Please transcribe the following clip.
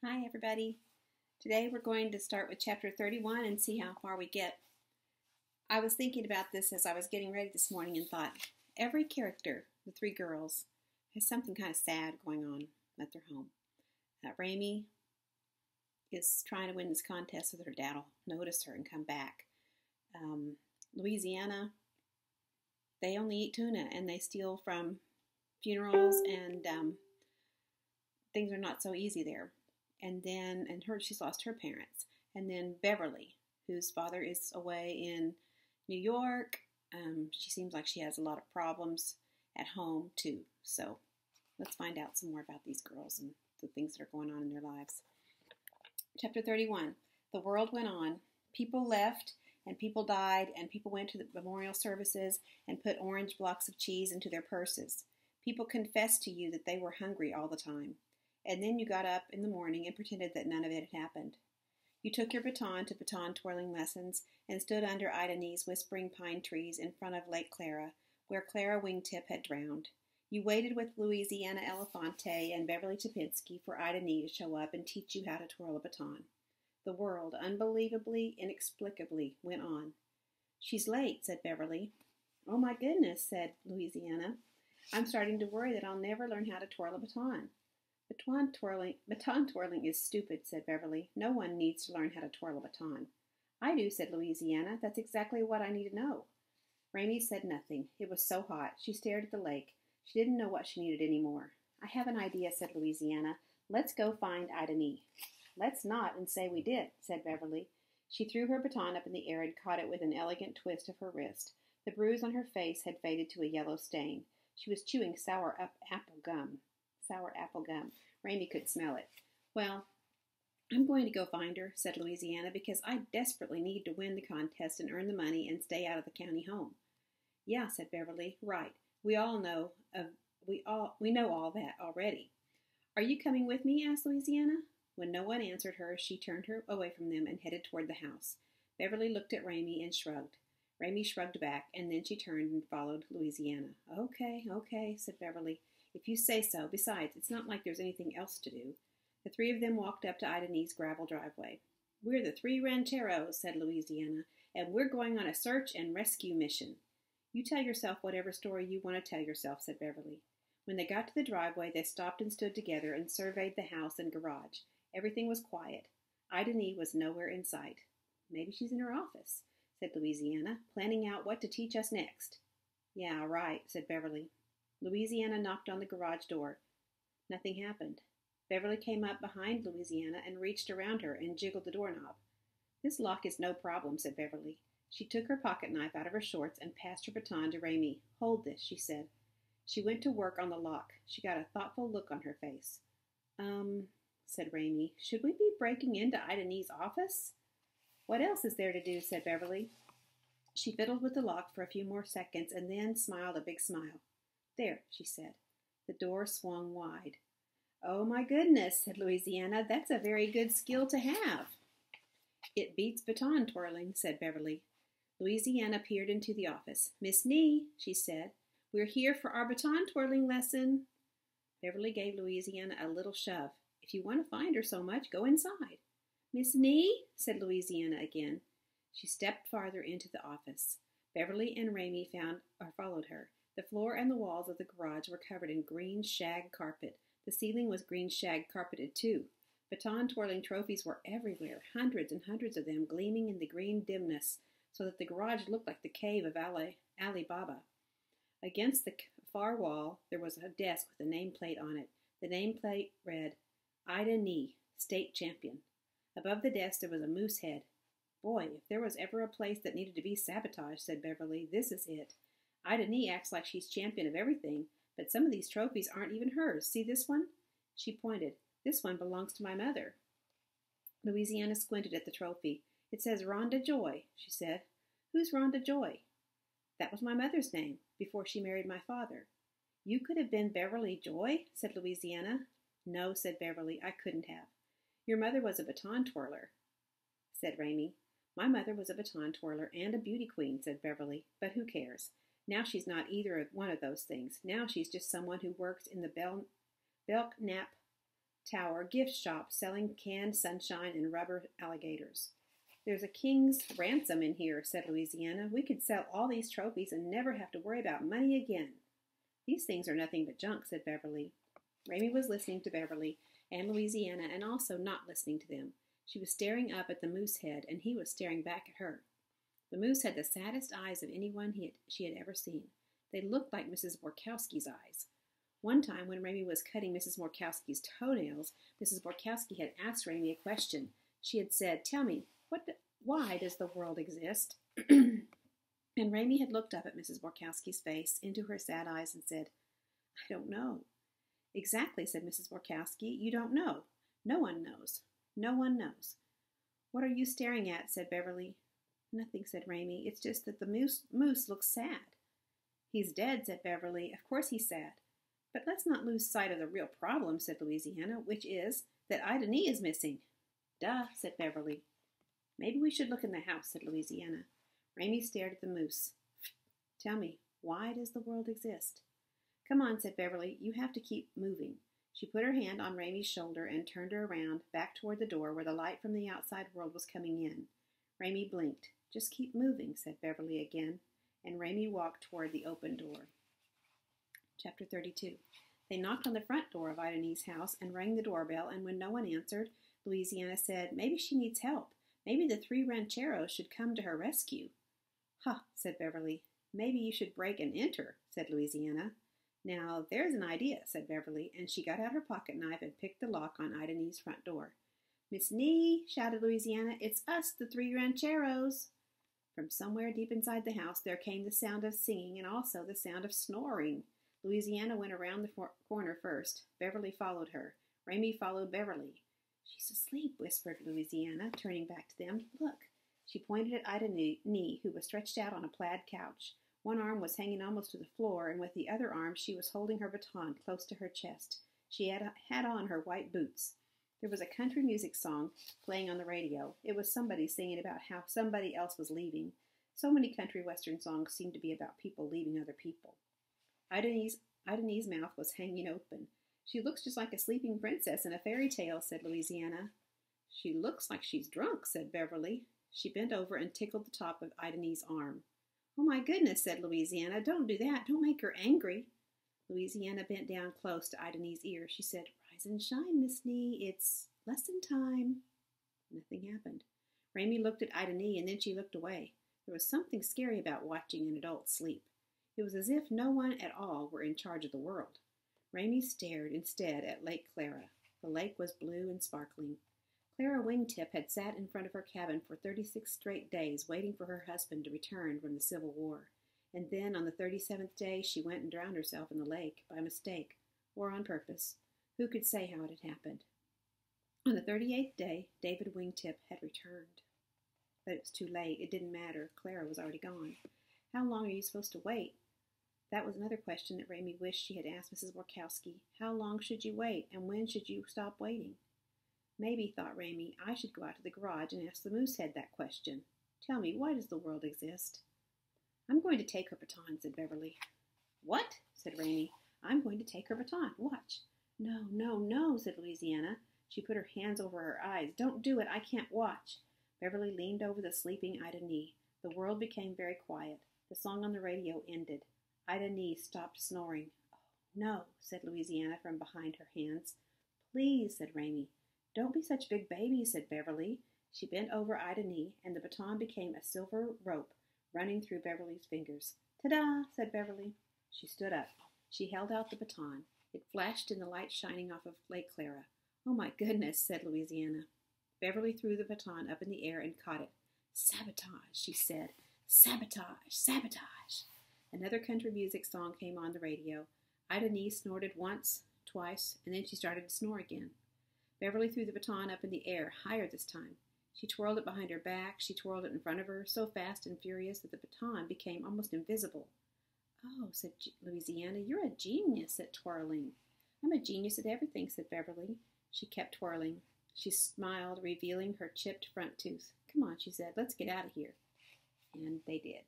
Hi everybody. Today we're going to start with chapter 31 and see how far we get. I was thinking about this as I was getting ready this morning and thought, every character, the three girls, has something kind of sad going on at their home. Raymie is trying to win this contest so that her dad will notice her and come back. Louisiana, they only eat tuna and they steal from funerals and things are not so easy there. And she's lost her parents. And then Beverly, whose father is away in New York. She seems like she has a lot of problems at home too. So let's find out some more about these girls and the things that are going on in their lives. Chapter 31. The world went on. People left and people died and people went to the memorial services and put orange blocks of cheese into their purses. People confessed to you that they were hungry all the time. And then you got up in the morning and pretended that none of it had happened. You took your baton to baton twirling lessons and stood under Ida Nee's whispering pine trees in front of Lake Clara, where Clara Wingtip had drowned. You waited with Louisiana Elefante and Beverly Topinski for Ida Nee to show up and teach you how to twirl a baton. The world, unbelievably, inexplicably, went on. "She's late," said Beverly. "Oh, my goodness," said Louisiana. "I'm starting to worry that I'll never learn how to twirl a baton." Baton twirling is stupid," said Beverly. "No one needs to learn how to twirl a baton." "I do," said Louisiana. "That's exactly what I need to know." Raymie said nothing. It was so hot. She stared at the lake. She didn't know what she needed anymore. "I have an idea," said Louisiana. "Let's go find Ida Nee." "Let's not and say we did," said Beverly. She threw her baton up in the air and caught it with an elegant twist of her wrist. The bruise on her face had faded to a yellow stain. She was chewing sour apple gum. Raymie could smell it. "Well, I'm going to go find her," said Louisiana, "because I desperately need to win the contest and earn the money and stay out of the county home." "Yeah," said Beverly. "Right. We know all that already." "Are you coming with me?" asked Louisiana. When no one answered her, she turned her away from them and headed toward the house. Beverly looked at Raymie and shrugged. Raymie shrugged back, and then she turned and followed Louisiana. Okay, said Beverly. "If you say so. Besides, it's not like there's anything else to do." The three of them walked up to Ida Nee's gravel driveway. "We're the three rancheros," said Louisiana, "and we're going on a search and rescue mission." "You tell yourself whatever story you want to tell yourself," said Beverly. When they got to the driveway, they stopped and stood together and surveyed the house and garage. Everything was quiet. Ida Nee was nowhere in sight. "Maybe she's in her office," said Louisiana, "planning out what to teach us next." "Yeah, right," said Beverly. Louisiana knocked on the garage door. Nothing happened. Beverly came up behind Louisiana and reached around her and jiggled the doorknob. "This lock is no problem," said Beverly. She took her pocket knife out of her shorts and passed her baton to Raymie. "Hold this," she said. She went to work on the lock. She got a thoughtful look on her face. Said Raymie, "should we be breaking into Ida Nee's office?" "What else is there to do?" said Beverly. She fiddled with the lock for a few more seconds and then smiled a big smile. "There," she said. The door swung wide. "Oh, my goodness," said Louisiana. "That's a very good skill to have." "It beats baton twirling," said Beverly. Louisiana peered into the office. "Miss Nee," she said, "we're here for our baton twirling lesson." Beverly gave Louisiana a little shove. "If you want to find her so much, go inside." "Miss Nee," said Louisiana again. She stepped farther into the office. Beverly and Raymie followed her. The floor and the walls of the garage were covered in green shag carpet. The ceiling was green shag carpeted too. Baton twirling trophies were everywhere, hundreds and hundreds of them gleaming in the green dimness, so that the garage looked like the cave of Ali Baba. Against the far wall there was a desk with a nameplate on it. The nameplate read, "Ida Nee, State Champion." Above the desk there was a moose head. "Boy, if there was ever a place that needed to be sabotaged," said Beverly, "this is it. Ida Nee acts like she's champion of everything, but some of these trophies aren't even hers. See this one?" She pointed. "This one belongs to my mother." Louisiana squinted at the trophy. "It says Rhonda Joy," she said. "Who's Rhonda Joy?" "That was my mother's name, before she married my father." "You could have been Beverly Joy?" said Louisiana. "No," said Beverly, "I couldn't have." "Your mother was a baton twirler," said Raymie. "My mother was a baton twirler and a beauty queen," said Beverly, "but who cares? Now she's not either one of those things. Now she's just someone who works in the Belknap tower gift shop selling canned sunshine and rubber alligators. There's a king's ransom in here, said Louisiana. We could sell all these trophies and never have to worry about money again. These things are nothing but junk, said Beverly. Raymie was listening to Beverly and Louisiana and also not listening to them. She was staring up at the moose head, and he was staring back at her. The moose had the saddest eyes of anyone she had ever seen. They looked like Mrs. Borkowski's eyes. One time, when Raymie was cutting Mrs. Borkowski's toenails, Mrs. Borkowski had asked Raymie a question. She had said, "Tell me, why does the world exist?" And Raymie had looked up at Mrs. Borkowski's face, into her sad eyes, and said, "I don't know." "Exactly," said Mrs. Borkowski. "You don't know. No one knows. No one knows." "What are you staring at?" said Beverly. "Nothing," said Raymie. "It's just that the moose looks sad." "He's dead," said Beverly. "Of course he's sad. But let's not lose sight of the real problem," said Louisiana, "which is that Ida-Nee is missing." "Duh," said Beverly. "Maybe we should look in the house," said Louisiana. Raymie stared at the moose. "Tell me, why does the world exist?" "Come on," said Beverly. "You have to keep moving." She put her hand on Raymie's shoulder and turned her around, back toward the door where the light from the outside world was coming in. Raymie blinked. "Just keep moving," said Beverly again, and Raymie walked toward the open door. Chapter 32. They knocked on the front door of Ida-Nee's house and rang the doorbell, and when no one answered, Louisiana said, "Maybe she needs help. Maybe the 3 rancheros should come to her rescue." "Huh," said Beverly. "Maybe you should break and enter," said Louisiana. "Now, there's an idea," said Beverly, and she got out her pocket knife and picked the lock on Ida-Nee's front door. "Miss Nee," shouted Louisiana, "it's us, the 3 rancheros." From somewhere deep inside the house there came the sound of singing and also the sound of snoring. Louisiana went around the corner first. Beverly followed her. Raymie followed Beverly. "She's asleep," whispered Louisiana, turning back to them. "Look." She pointed at Ida-Nee, who was stretched out on a plaid couch. One arm was hanging almost to the floor, and with the other arm she was holding her baton close to her chest. She had on her white boots. There was a country music song playing on the radio. It was somebody singing about how somebody else was leaving. So many country western songs seemed to be about people leaving other people. Ida-Nee's mouth was hanging open. "She looks just like a sleeping princess in a fairy tale," said Louisiana. "She looks like she's drunk," said Beverly. She bent over and tickled the top of Ida-Nee's arm. "Oh, my goodness," said Louisiana. "Don't do that. Don't make her angry." Louisiana bent down close to Ida-Nee's ear. She said, "Rise and shine, Miss Nee. It's lesson time." Nothing happened. Raymie looked at Ida-Nee, and then she looked away. There was something scary about watching an adult sleep. It was as if no one at all were in charge of the world. Raymie stared instead at Lake Clara. The lake was blue and sparkling. Clara Wingtip had sat in front of her cabin for 36 straight days waiting for her husband to return from the Civil War. And then on the 37th day she went and drowned herself in the lake, by mistake, or on purpose. Who could say how it had happened? On the 38th day, David Wingtip had returned. But it was too late. It didn't matter. Clara was already gone. How long are you supposed to wait? That was another question that Raymie wished she had asked Mrs. Borkowski. How long should you wait, and when should you stop waiting? Maybe, thought Raymie, I should go out to the garage and ask the Moosehead that question. "Tell me, why does the world exist?" "I'm going to take her baton," said Beverly. "What?" said Raymie. "I'm going to take her baton. Watch." "No, no, no," said Louisiana. She put her hands over her eyes. "Don't do it. I can't watch." Beverly leaned over the sleeping Ida-Nee. The world became very quiet. The song on the radio ended. Ida-Nee stopped snoring. "Oh, no," said Louisiana from behind her hands. "Please," said Raymie. "Don't be such big babies," said Beverly. She bent over Ida-Nee, and the baton became a silver rope running through Beverly's fingers. "Ta-da!" said Beverly. She stood up. She held out the baton. It flashed in the light shining off of Lake Clara. "Oh, my goodness," said Louisiana. Beverly threw the baton up in the air and caught it. "Sabotage," she said. "Sabotage, sabotage." Another country music song came on the radio. Ida-Nee snorted once, twice, and then she started to snore again. Beverly threw the baton up in the air, higher this time. She twirled it behind her back. She twirled it in front of her, so fast and furious that the baton became almost invisible. "Oh," said Louisiana, "you're a genius at twirling." "I'm a genius at everything," said Beverly. She kept twirling. She smiled, revealing her chipped front tooth. "Come on," she said, "let's get out of here." And they did.